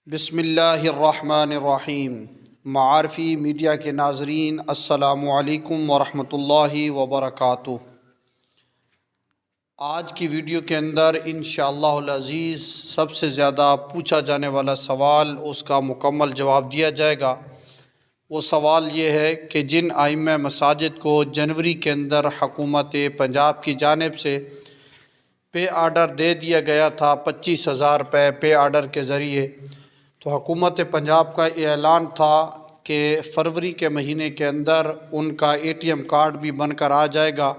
بسم اللہ الرحمن الرحیم۔ معارفی میڈیا کے ناظرین، السلام علیکم ورحمۃ اللہ وبرکاتہ۔ آج کی ویڈیو کے اندر انشاءاللہ العزیز سب سے زیادہ پوچھا جانے والا سوال، اس کا مکمل جواب دیا جائے گا۔ وہ سوال یہ ہے کہ جن ائمہ مساجد کو جنوری کے اندر حکومت پنجاب کی جانب سے پے آرڈر دے دیا گیا تھا 25,000 روپے پے آرڈر کے ذریعے، تو حکومت پنجاب کا یہ اعلان تھا کہ فروری کے مہینے کے اندر ان کا ATM کارڈ بھی بن کر آ جائے گا۔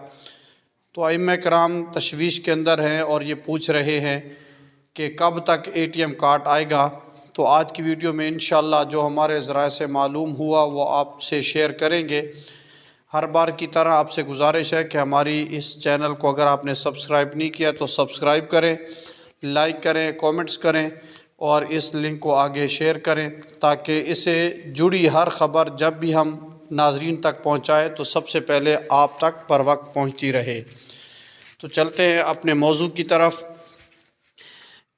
تو ائمہ کرام تشویش کے اندر ہیں اور یہ پوچھ رہے ہیں کہ کب تک ATM کارڈ آئے گا۔ تو آج کی ویڈیو میں انشاءاللہ جو ہمارے ذرائع سے معلوم ہوا وہ آپ سے شیئر کریں گے۔ ہر بار کی طرح آپ سے گزارش ہے کہ ہماری اس چینل کو اگر آپ نے سبسکرائب نہیں کیا تو سبسکرائب کریں، لائک کریں، کومنٹس کریں اور اس لنک کو آگے شیئر کریں تاکہ اسے جڑی ہر خبر جب بھی ہم ناظرین تک پہنچائیں تو سب سے پہلے آپ تک پر وقت پہنچتی رہے۔ تو چلتے ہیں اپنے موضوع کی طرف۔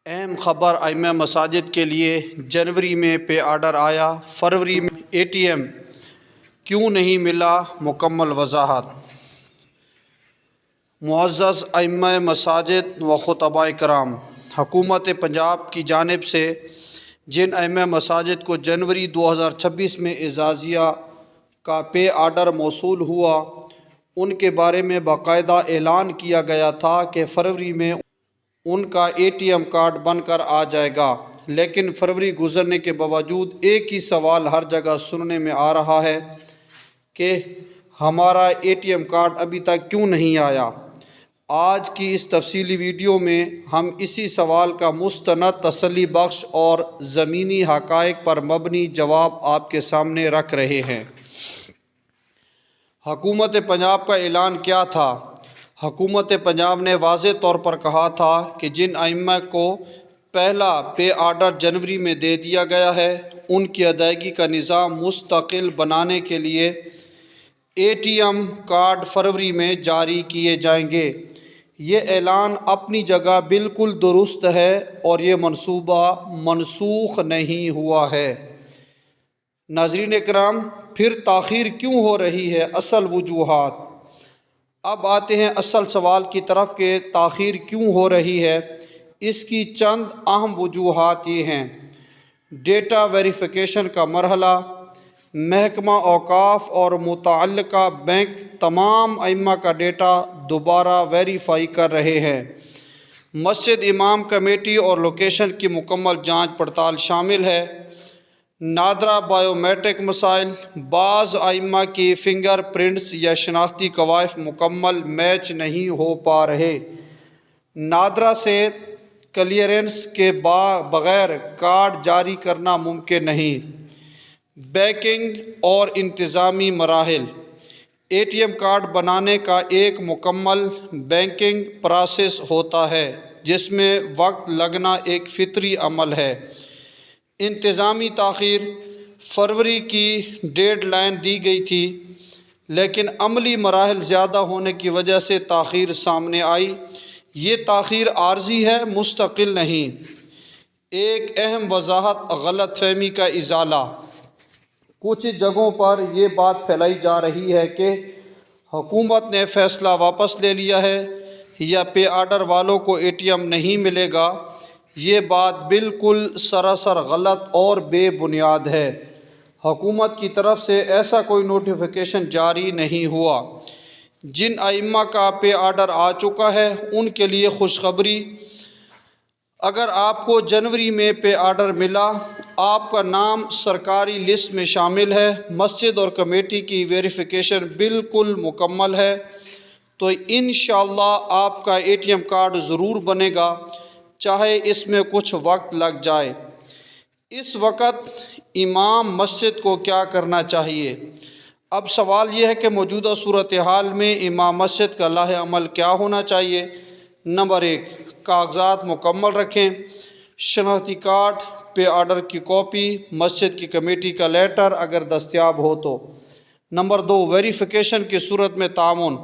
اہم خبر ائمہ مساجد کے لیے، جنوری میں پے آرڈر آیا، فروری میں ATM کیوں نہیں ملا، مکمل وضاحت۔ معزز ائمہ مساجد و خطباء کرام، حکومت پنجاب کی جانب سے جن ائمہ مساجد کو جنوری 2026 میں اعزازیہ کا پے آرڈر موصول ہوا، ان کے بارے میں باقاعدہ اعلان کیا گیا تھا کہ فروری میں ان کا ATM کارڈ بن کر آ جائے گا، لیکن فروری گزرنے کے باوجود ایک ہی سوال ہر جگہ سننے میں آ رہا ہے کہ ہمارا ATM کارڈ ابھی تک کیوں نہیں آیا۔ آج کی اس تفصیلی ویڈیو میں ہم اسی سوال کا مستند، تسلی بخش اور زمینی حقائق پر مبنی جواب آپ کے سامنے رکھ رہے ہیں۔ حکومت پنجاب کا اعلان کیا تھا؟ حکومت پنجاب نے واضح طور پر کہا تھا کہ جن ائمہ کو پہلا پے آرڈر جنوری میں دے دیا گیا ہے، ان کی ادائیگی کا نظام مستقل بنانے کے لیے ATM کارڈ فروری میں جاری کیے جائیں گے۔ یہ اعلان اپنی جگہ بالکل درست ہے اور یہ منصوبہ منسوخ نہیں ہوا ہے۔ ناظرین کرام، پھر تاخیر کیوں ہو رہی ہے؟ اصل وجوہات۔ اب آتے ہیں اصل سوال کی طرف کہ تاخیر کیوں ہو رہی ہے۔ اس کی چند اہم وجوہات یہ ہیں: ڈیٹا ویریفیکیشن کا مرحلہ، محکمہ اوقاف اور متعلقہ بینک تمام ائمہ کا ڈیٹا دوبارہ ویریفائی کر رہے ہیں۔ مسجد امام کمیٹی اور لوکیشن کی مکمل جانچ پڑتال شامل ہے۔ نادرہ بائیو میٹرک مسائل، بعض ائمہ کی فنگر پرنٹس یا شناختی کوائف مکمل میچ نہیں ہو پا رہے۔ نادرہ سے کلیئرنس کے بغیر کارڈ جاری کرنا ممکن نہیں۔ بینکنگ اور انتظامی مراحل، ATM کارڈ بنانے کا ایک مکمل بینکنگ پروسیس ہوتا ہے جس میں وقت لگنا ایک فطری عمل ہے۔ انتظامی تاخیر، فروری کی ڈیڈ لائن دی گئی تھی لیکن عملی مراحل زیادہ ہونے کی وجہ سے تاخیر سامنے آئی۔ یہ تاخیر عارضی ہے، مستقل نہیں۔ ایک اہم وضاحت، غلط فہمی کا ازالہ۔ کچھ جگہوں پر یہ بات پھیلائی جا رہی ہے کہ حکومت نے فیصلہ واپس لے لیا ہے یا پے آرڈر والوں کو ATM نہیں ملے گا۔ یہ بات بالکل سراسر غلط اور بے بنیاد ہے۔ حکومت کی طرف سے ایسا کوئی نوٹیفیکیشن جاری نہیں ہوا۔ جن ائمہ کا پے آرڈر آ چکا ہے ان کے لیے خوشخبری، اگر آپ کو جنوری میں پے آرڈر ملا، آپ کا نام سرکاری لسٹ میں شامل ہے، مسجد اور کمیٹی کی ویریفیکیشن بالکل مکمل ہے، تو انشاءاللہ آپ کا ATM کارڈ ضرور بنے گا، چاہے اس میں کچھ وقت لگ جائے۔ اس وقت امام مسجد کو کیا کرنا چاہیے؟ اب سوال یہ ہے کہ موجودہ صورتحال میں امام مسجد کا لاہ عمل کیا ہونا چاہیے؟ نمبر 1، کاغذات مکمل رکھیں، شناختی کارڈ، پے آرڈر کی کاپی، مسجد کی کمیٹی کا لیٹر اگر دستیاب ہو تو۔ نمبر 2، ویریفیکیشن کی صورت میں تعاون،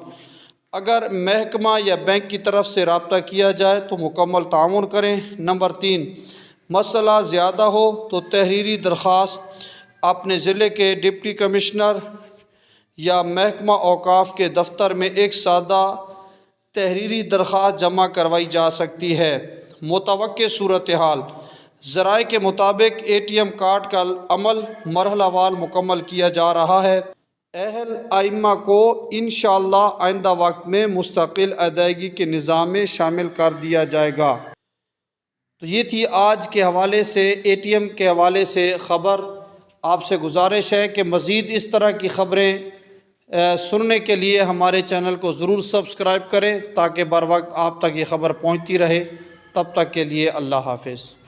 اگر محکمہ یا بینک کی طرف سے رابطہ کیا جائے تو مکمل تعاون کریں۔ نمبر 3، مسئلہ زیادہ ہو تو تحریری درخواست اپنے ضلع کے ڈپٹی کمشنر یا محکمہ اوقاف کے دفتر میں ایک سادہ تحریری درخواست جمع کروائی جا سکتی ہے۔ متوقع صورتحال: ذرائع کے مطابق اے ٹی ایم کارڈ کا عمل مرحلہ وار مکمل کیا جا رہا ہے۔ اہل ائمہ کو انشاءاللہ آئندہ وقت میں مستقل ادائیگی کے نظام میں شامل کر دیا جائے گا۔ تو یہ تھی آج کے حوالے سے اے ٹی ایم کے حوالے سے خبر۔ آپ سے گزارش ہے کہ مزید اس طرح کی خبریں سننے کے لیے ہمارے چینل کو ضرور سبسکرائب کریں تاکہ بر وقت آپ تک یہ خبر پہنچتی رہے۔ تب تک کے لیے اللہ حافظ۔